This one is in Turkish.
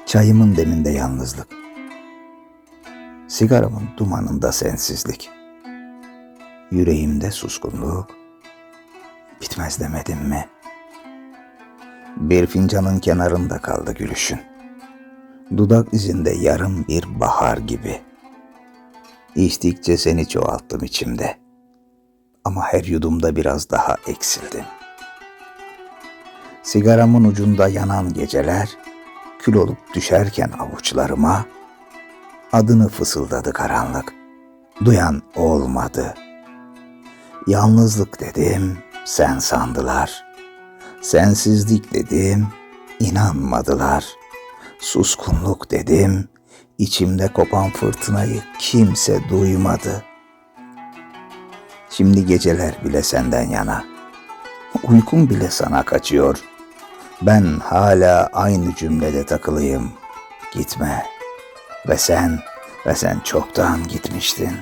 Çayımın deminde yalnızlık, sigaramın dumanında sensizlik, yüreğimde suskunluk, bitmez demedim mi? Bir fincanın kenarında kaldı gülüşün, dudak izinde yarım bir bahar gibi. İçtikçe seni çoğalttım içimde, ama her yudumda biraz daha eksildim. Sigaramın ucunda yanan geceler, kül olup düşerken avuçlarıma, adını fısıldadı karanlık, duyan olmadı. Yalnızlık dedim, sen sandılar. Sensizlik dedim, inanmadılar. Suskunluk dedim, içimde kopan fırtınayı kimse duymadı. Şimdi geceler bile senden yana, uykum bile sana kaçıyor. Ben hala aynı cümlede takılıyım. Gitme. Ve sen çoktan gitmiştin.